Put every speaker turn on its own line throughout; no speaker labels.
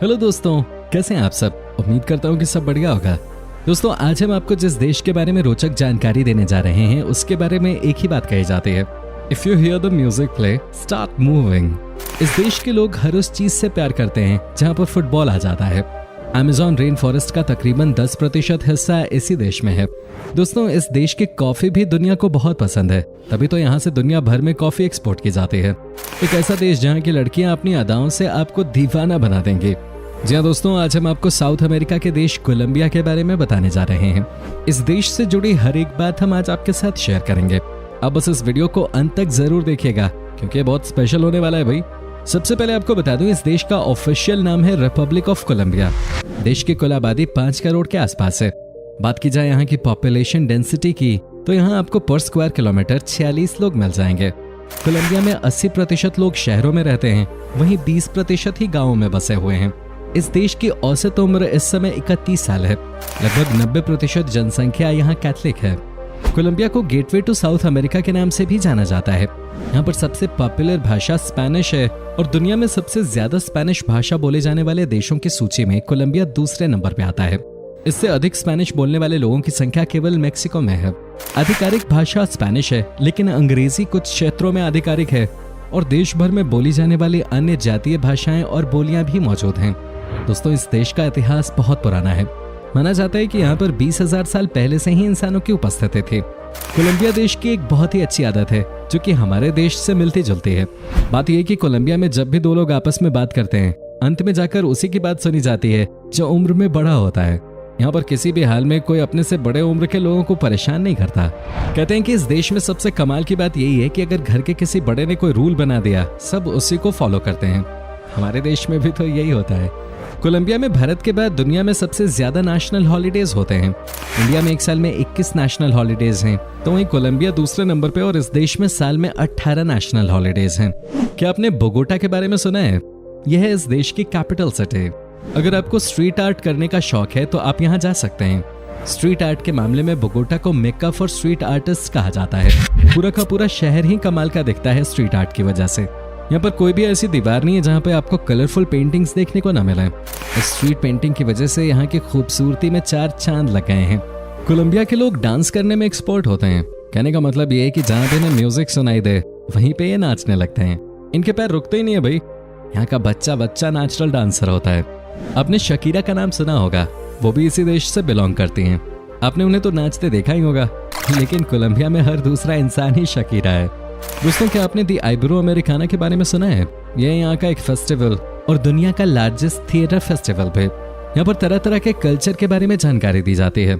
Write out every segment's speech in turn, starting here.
Hello दोस्तों, कैसे हैं आप सब। उम्मीद करता हूँ कि सब बढ़िया होगा। दोस्तों, आज हम आपको जिस देश के बारे में रोचक जानकारी देने जा रहे हैं उसके बारे में एक ही बात कही जाती है, if you here the music play start moving. इस देश के लोग हर उस चीज से प्यार करते हैं जहाँ पर फुटबॉल आ जाता है। अमेज़न रेन फॉरेस्ट का तकरीबन 10% हिस्सा इसी देश में है। दोस्तों, इस देश की कॉफी भी दुनिया को बहुत पसंद है, तभी तो यहाँ से दुनिया भर में कॉफी एक्सपोर्ट की जाती है। एक ऐसा देश जहाँ की लड़कियां अपनी अदाओं से आपको दीवाना बना देंगी। जी हाँ दोस्तों, आज हम आपको साउथ अमेरिका के देश कोलंबिया के बारे में बताने जा रहे हैं। इस देश से जुड़ी हर एक बात हम आज आपके साथ शेयर करेंगे। आप बस इस वीडियो को अंत तक जरूर देखिएगा क्योंकि ये बहुत स्पेशल होने वाला है भाई। सबसे पहले आपको बता दूं, इस देश का ऑफिशियल नाम है रिपब्लिक ऑफ कोलंबिया। देश की कुल आबादी 5 करोड़ के आसपास है। बात की जाए यहाँ की पॉपुलेशन डेंसिटी की तो यहाँ आपको पर स्क्वायर किलोमीटर 46 लोग मिल जाएंगे। कोलंबिया में 80% लोग शहरों में रहते हैं, वहीं 20% ही गाँवों में बसे हुए हैं। इस देश की औसत उम्र इस समय 31 साल है। लगभग 90% जनसंख्या यहाँ कैथलिक है। कोलंबिया को गेटवे टू साउथ अमेरिका के नाम से भी जाना जाता है। यहाँ पर सबसे पॉपुलर भाषा स्पेनिश है और दुनिया में सबसे ज्यादा स्पेनिश भाषा बोले जाने वाले देशों की सूची में कोलंबिया दूसरे नंबर पे आता है। इससे अधिक स्पेनिश बोलने वाले लोगों की संख्या केवल मेक्सिको में है। आधिकारिक भाषा स्पेनिश है, लेकिन अंग्रेजी कुछ क्षेत्रों में आधिकारिक है और देश भर में बोली जाने वाली अन्य जातीय भाषाएं और बोलियां भी मौजूद हैं। दोस्तों, इस देश का इतिहास बहुत पुराना है। माना जाता है कि यहाँ पर 20,000 साल पहले से ही इंसानों की उपस्थिति थी। कोलंबिया देश की एक बहुत ही अच्छी आदत है जो कि हमारे देश से मिलती जुलती है। बात यह कि कोलंबिया में जब भी दो लोग आपस में बात करते हैं, अंत में जाकर उसी की बात सुनी जाती है जो उम्र में बड़ा होता है। यहाँ पर किसी भी हाल में कोई अपने से बड़े उम्र के लोगों को परेशान नहीं करता। कहते हैं कि इस देश में सबसे कमाल की बात यही है कि अगर घर के किसी बड़े ने कोई रूल बना दिया, सब उसी को फॉलो करते हैं। हमारे देश में भी तो यही होता है। कोलंबिया में भारत के बाद दुनिया में सबसे ज्यादा नेशनल हॉलीडेज होते हैं। इंडिया में एक साल में 21 नेशनल हॉलीडेज हैं, तो वहीं कोलंबिया दूसरे नंबर पे और इस देश में साल में 18 नेशनल हॉलीडेज हैं। क्या आपने बोगोटा के बारे में सुना है? यह है इस देश की कैपिटल सिटी। अगर आपको स्ट्रीट आर्ट करने का शौक है तो आप यहाँ जा सकते हैं। स्ट्रीट आर्ट के मामले में बोगोटा को मेक्का फॉर स्ट्रीट आर्टिस्ट कहा जाता है। पूरा का पूरा शहर ही कमाल का दिखता है स्ट्रीट आर्ट की वजह से। यहाँ पर कोई भी ऐसी दीवार नहीं है जहाँ पे आपको कलरफुल पेंटिंग्स देखने को ना मिले। इस स्ट्रीट पेंटिंग की वजह से यहाँ की खूबसूरती में 4 चांद लग गए हैं। कोलंबिया के लोग डांस करने में एक्सपर्ट होते हैं। कहने का मतलब ये है कि जहाँ पे इन्हें म्यूजिक सुनाई दे वहीं पे ये नाचने लगते हैं। इनके पैर रुकते ही नहीं है भाई। यहाँ का बच्चा नेचुरल डांसर होता है। आपने शकीरा का नाम सुना होगा, वो भी इसी देश से बिलोंग करती हैं। आपने उन्हें तो नाचते देखा ही होगा, लेकिन कोलंबिया में हर दूसरा इंसान ही शकीरा है। दोस्तों, क्या आपने दी आइब्रो अमेरिकाना के बारे में सुना है? यह यहाँ का एक फेस्टिवल और दुनिया का लार्जेस्ट थिएटर फेस्टिवल भी। यहाँ पर तरह तरह के कल्चर के बारे में जानकारी दी जाती है।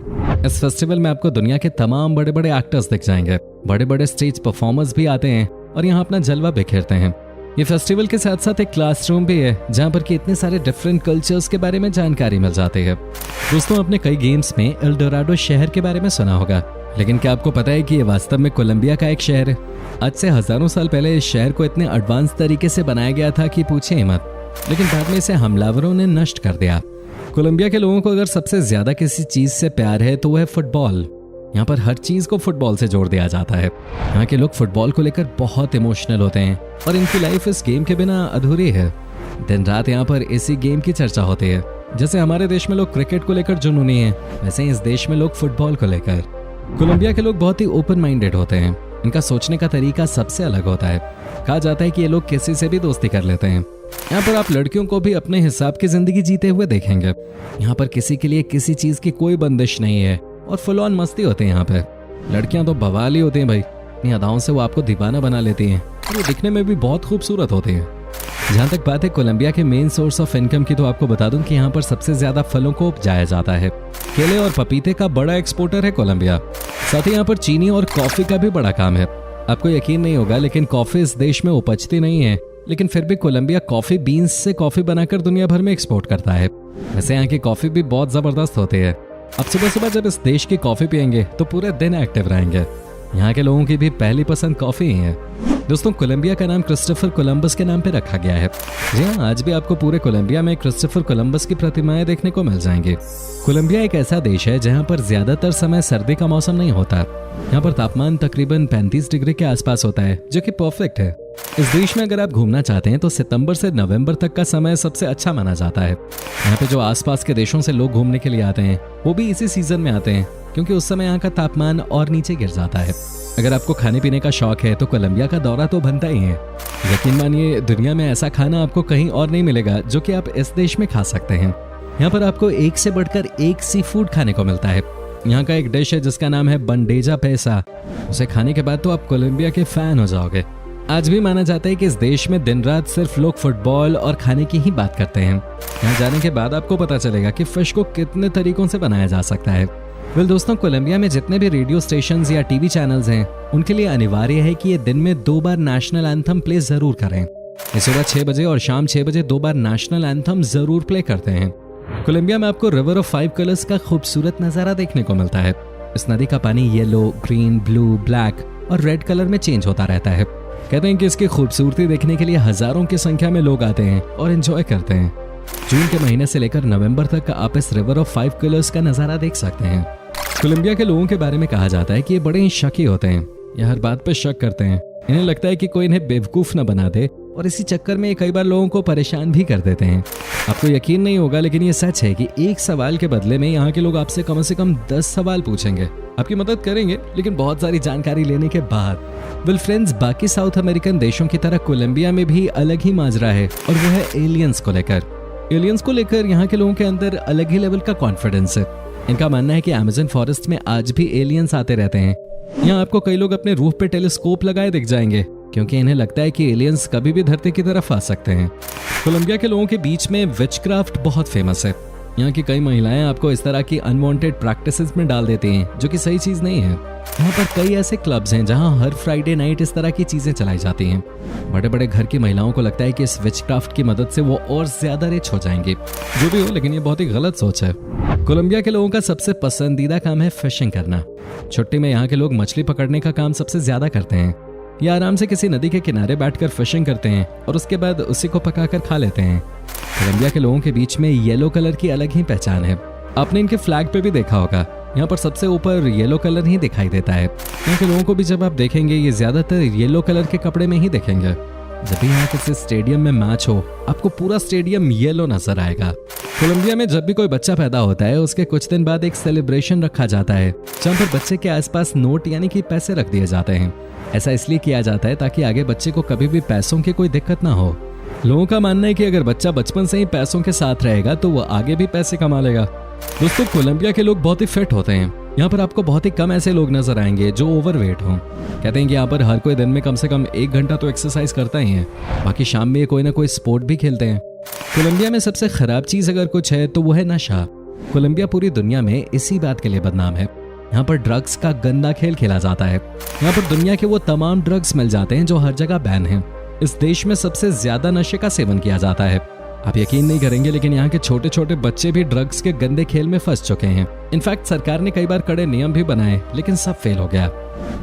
इस फेस्टिवल में आपको दुनिया के तमाम बड़े बड़े एक्टर्स दिख जाएंगे। बड़े बड़े स्टेज परफॉर्मर्स भी आते हैं और यहाँ अपना जलवा बिखेरते हैं। ये फेस्टिवल के साथ साथ एक क्लासरूम भी है जहाँ पर कि इतने सारे डिफरेंट कल्चर्स के बारे में जानकारी मिल जाती है। दोस्तों, आपने कई गेम्स में एल डोराडो शहर के बारे में सुना होगा, लेकिन क्या आपको पता है कि ये वास्तव में कोलंबिया का एक शहर है? आज से हजारों साल पहले इस शहर को इतने एडवांस तरीके से बनाया गया था कि पूछे मत, लेकिन बाद में इसे हमलावरों ने नष्ट कर दिया। कोलंबिया के लोगों को अगर सबसे ज्यादा किसी चीज से प्यार है तो वह है फुटबॉल। यहाँ पर हर चीज को फुटबॉल से जोड़ दिया जाता है। यहाँ के लोग फुटबॉल को लेकर बहुत इमोशनल होते हैं और इनकी लाइफ इस गेम के बिना अधूरी है। दिन रात यहाँ पर इसी गेम की चर्चा होती है। जैसे हमारे देश में लोग क्रिकेट को लेकर जुनूनी है, वैसे ही इस देश में लोग फुटबॉल को लेकर। कोलंबिया के लोग बहुत ही ओपन माइंडेड होते हैं। इनका सोचने का तरीका सबसे अलग होता है। कहा जाता है कि ये लोग किसी से भी दोस्ती कर लेते हैं। यहाँ पर आप लड़कियों को भी अपने हिसाब की जिंदगी जीते हुए देखेंगे। यहाँ पर किसी के लिए किसी चीज की कोई बंदिश नहीं है और फुल ऑन मस्ती होती है। यहाँ पे लड़कियां तो बवाल ही होती हैं भाई। अपनी अदाओं से वो आपको दीवाना बना लेती हैं और वो दिखने में भी बहुत खूबसूरत होती हैं। जहाँ तक बात है कोलंबिया के मेन सोर्स ऑफ इनकम की, तो आपको बता दूं कि यहाँ पर सबसे ज्यादा फलों को उपजाया जाता है। केले और पपीते का बड़ा एक्सपोर्टर है कोलंबिया। साथ ही यहाँ पर चीनी और कॉफी का भी बड़ा काम है। आपको यकीन नहीं होगा, लेकिन कॉफी इस देश में उपजती नहीं है, लेकिन फिर भी कोलंबिया कॉफी बीन्स से कॉफी बनाकर दुनिया भर में एक्सपोर्ट करता है। वैसे यहाँ की कॉफी भी बहुत जबरदस्त होती है। अब सुबह सुबह जब इस देश की कॉफी पियेंगे तो पूरे दिन एक्टिव रहेंगे। यहाँ के लोगों की भी पहली पसंद कॉफी ही है। दोस्तों कोलंबिया का नाम क्रिस्टोफर कोलंबस के नाम पे रखा गया है। जी हाँ, आज भी आपको पूरे कोलंबिया में क्रिस्टोफर कोलंबस की प्रतिमाएं देखने को मिल जाएंगी। कोलंबिया एक ऐसा देश है जहाँ पर ज्यादातर समय सर्दी का मौसम नहीं होता। यहाँ पर तापमान तकरीबन 35 डिग्री के आसपास होता है, जो कि परफेक्ट है। इस देश में अगर आप घूमना चाहते हैं तो सितंबर से नवंबर तक का समय सबसे अच्छा माना जाता है। यहाँ पे जो आसपास के देशों से लोग घूमने के लिए आते हैं वो भी इसी सीजन में आते हैं, क्योंकि उस समय यहाँ का तापमान और नीचे गिर जाता है। अगर आपको खाने पीने का शौक है तो कोलंबिया का दौरा तो बनता ही है। यकीन मानिए, दुनिया में ऐसा खाना आपको कहीं और नहीं मिलेगा जो कि आप इस देश में खा सकते हैं। यहाँ पर आपको एक से बढ़कर एक सी फूड खाने को मिलता है। यहाँ का एक डिश है जिसका नाम है बंडेजा पैसा। उसे खाने के बाद तो आप कोलंबिया के फैन हो जाओगे। आज भी माना जाता है कि इस देश में दिन रात सिर्फ लोग फुटबॉल और खाने की ही बात करते हैं। यहाँ जाने के बाद आपको पता चलेगा कि फिश को कितने तरीकों से बनाया जा सकता है। दोस्तों, कोलंबिया में जितने भी रेडियो स्टेशंस या टीवी चैनल्स हैं उनके लिए अनिवार्य है कि ये दिन में 2 बार नेशनल एंथम प्ले जरूर करें। ये सुबह 6 बजे और शाम 6 बजे 2 बार नेशनल एंथम जरूर प्ले करते हैं। कोलंबिया में आपको रिवर ऑफ 5 कलर्स का खूबसूरत नजारा देखने को मिलता है। इस नदी का पानी येलो, ग्रीन, ब्लू, ब्लैक और रेड कलर में चेंज होता रहता है। कहते हैं कि इसकी खूबसूरती देखने के लिए हजारों की संख्या में लोग आते हैं और एंजॉय करते हैं। जून के महीने से लेकर नवंबर तक आप इस रिवर ऑफ 5 कलर्स का नजारा देख सकते हैं। कोलंबिया के लोगों के बारे में कहा जाता है कि ये बड़े ही शकी होते हैं। ये हर बात पे शक करते हैं। इन्हें लगता है कि कोई इन्हें बेवकूफ न बना दे, और इसी चक्कर में कई बार लोगों को परेशान भी कर देते हैं। आपको यकीन नहीं होगा, लेकिन ये सच है कि एक सवाल के बदले में यहाँ के लोग आपसे कम से कम 10 सवाल पूछेंगे। आपकी मदद करेंगे, लेकिन बहुत सारी जानकारी लेने के बाद। वेल फ्रेंड्स, बाकी साउथ अमेरिकन देशों की तरह कोलंबिया में भी अलग ही माजरा है, और वो है एलियंस को लेकर। एलियंस को लेकर यहाँ के लोगों के अंदर अलग ही लेवल का कॉन्फिडेंस है। इनका मानना है कि अमेज़न फॉरेस्ट में आज भी एलियंस आते रहते हैं। यहाँ आपको कई लोग अपने रूफ पे टेलीस्कोप लगाए दिख जाएंगे, क्योंकि इन्हें लगता है कि एलियंस कभी भी धरती की तरफ आ सकते हैं। कोलंबिया के लोगों के बीच में विचक्राफ्ट बहुत फेमस है। यहाँ की कई महिलाएं आपको इस तरह की अनवांटेड प्रैक्टिसेस में डाल देती हैं, जो कि सही चीज नहीं है। यहाँ पर कई ऐसे क्लब्स हैं जहाँ हर फ्राइडे नाइट इस तरह की चीजें चलाई जाती हैं। बड़े बड़े घर की महिलाओं को लगता है कि इस विचक्राफ्ट की मदद से वो और ज्यादा रिच हो जाएंगे। जो भी हो, लेकिन ये बहुत ही गलत सोच है। कोलंबिया के लोगों का सबसे पसंदीदा काम है फिशिंग करना। छुट्टी में यहाँ के लोग मछली पकड़ने का काम सबसे ज्यादा करते हैं। ये आराम से किसी नदी के किनारे बैठकर फिशिंग करते हैं और उसके बाद उसी को पकाकर खा लेते हैं। कोलंबिया के लोगों के बीच में येलो कलर की अलग ही पहचान है। आपने इनके फ्लैग पे भी देखा होगा, यहाँ पर सबसे ऊपर येलो कलर ही दिखाई देता है। यहाँ के लोगों को भी जब आप देखेंगे, ये ज्यादातर येलो कलर के कपड़े में ही देखेंगे। जब भी यहाँ किसी स्टेडियम में मैच हो, आपको पूरा स्टेडियम येलो नजर आएगा। कोलंबिया में जब भी कोई बच्चा पैदा होता है, उसके कुछ दिन बाद एक सेलिब्रेशन रखा जाता है, जहाँ पर बच्चे के आसपास नोट यानी कि पैसे रख दिए जाते हैं। ऐसा इसलिए किया जाता है ताकि आगे बच्चे को कभी भी पैसों की कोई दिक्कत ना हो। लोगों का मानना है कि अगर बच्चा बचपन से ही पैसों के साथ रहेगा तो वो आगे भी पैसे कमा लेगा। दोस्तों, कोलंबिया के लोग बहुत ही फिट होते हैं। यहाँ पर आपको बहुत ही कम ऐसे लोग नजर आएंगे जो ओवरवेट हों। कहते हैं कि यहाँ पर हर कोई दिन में कम से कम 1 घंटा तो एक्सरसाइज करता ही है। बाकी शाम में कोई ना कोई स्पोर्ट भी खेलते हैं। कोलंबिया में सबसे खराब चीज अगर कुछ है तो वो है नशा। कोलंबिया पूरी दुनिया में इसी बात के लिए बदनाम है। यहाँ पर ड्रग्स का गंदा खेल खेला जाता है। यहाँ पर दुनिया के वो तमाम ड्रग्स मिल जाते हैं जो हर जगह बैन हैं। इस देश में सबसे ज्यादा नशे का सेवन किया जाता है। आप यकीन नहीं करेंगे, लेकिन यहाँ के छोटे छोटे बच्चे भी ड्रग्स के गंदे खेल में फंस चुके हैं। इनफैक्ट सरकार ने कई बार कड़े नियम भी बनाए, लेकिन सब फेल हो गया।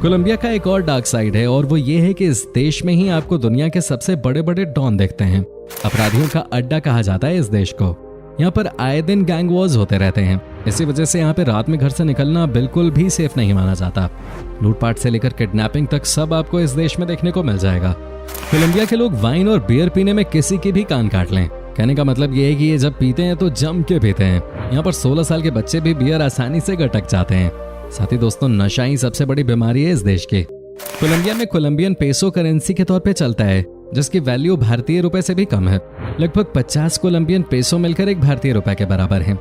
कोलंबिया का एक और डार्क साइड है, और वो ये है कि इस देश में ही आपको दुनिया के सबसे बड़े बड़े डॉन देखते हैं। अपराधियों का अड्डा कहा जाता है इस देश को। यहाँ पर आए दिन गैंग वॉर्स होते रहते हैं। इसी वजह से यहाँ पे रात में घर से निकलना बिल्कुल भी सेफ नहीं माना जाता। लूटपाट से लेकर किडनैपिंग तक सब आपको इस देश में देखने को मिल जाएगा। कोलंबिया के लोग वाइन और बियर पीने में किसी की भी कान काट लें। कहने का मतलब ये है कि ये जब पीते हैं तो जम के पीते हैं। यहाँ पर 16 साल के बच्चे भी बियर आसानी से गटक जाते हैं। साथ ही दोस्तों, नशा ही सबसे बड़ी बीमारी है इस देश की। कोलंबिया में कोलंबियन पेसो करेंसी के तौर पे चलता है, जिसकी वैल्यू भारतीय रुपए से भी कम है। लगभग 50 कोलंबियन पेसो मिलकर एक भारतीय रुपए के बराबर है।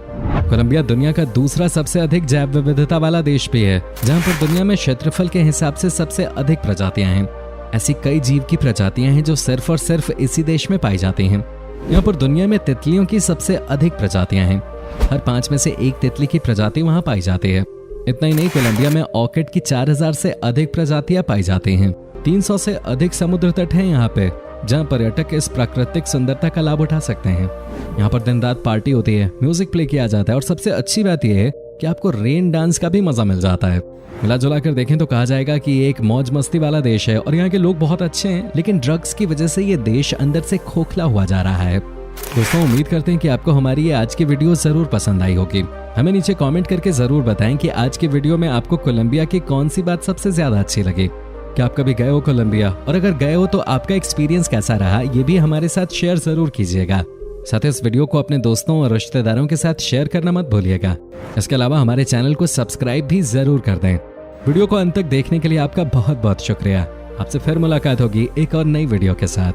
कोलंबिया दुनिया का दूसरा सबसे अधिक जैव विविधता वाला देश भी है, जहाँ पर दुनिया में क्षेत्रफल के हिसाब से सबसे अधिक प्रजातियां हैं। ऐसी कई जीव की प्रजातियां हैं जो सिर्फ और सिर्फ इसी देश में पाई जाती हैं। यहाँ पर दुनिया में तितलियों की सबसे अधिक प्रजातियां हैं। हर 5 में से 1 तितली की प्रजाति वहाँ पाई जाती है। इतना ही नहीं, कोलंबिया में ऑर्किड की 4000 से अधिक प्रजातियां पाई जाती हैं। 300 से अधिक समुद्र तट हैं यहाँ पे, जहाँ पर्यटक इस प्राकृतिक सुंदरता का लाभ उठा सकते हैं। यहाँ पर दिन रात पार्टी होती है, म्यूजिक प्ले किया जाता है, और सबसे अच्छी बात यह है कि आपको रेन डांस का भी मजा मिल जाता है। मिला जुला कर देखें तो कहा जाएगा कि ये एक मौज मस्ती वाला देश है और यहाँ के लोग बहुत अच्छे हैं, लेकिन ड्रग्स की वजह से ये देश अंदर से खोखला हुआ जा रहा है। दोस्तों, उम्मीद करते हैं कि आपको हमारी ये आज की वीडियो जरूर पसंद आई होगी। हमें नीचे कमेंट करके जरूर बताएं कि आज की वीडियो में आपको कोलंबिया की कौन सी बात सबसे ज्यादा अच्छी लगी। क्या आप कभी गए हो कोलंबिया, और अगर गए हो तो आपका एक्सपीरियंस कैसा रहा, ये भी हमारे साथ शेयर जरूर कीजिएगा। साथ ही इस वीडियो को अपने दोस्तों और रिश्तेदारों के साथ शेयर करना मत भूलिएगा। इसके अलावा हमारे चैनल को सब्सक्राइब भी जरूर कर दें। वीडियो को अंत तक देखने के लिए आपका बहुत बहुत शुक्रिया। आपसे फिर मुलाकात होगी एक और नई वीडियो के साथ।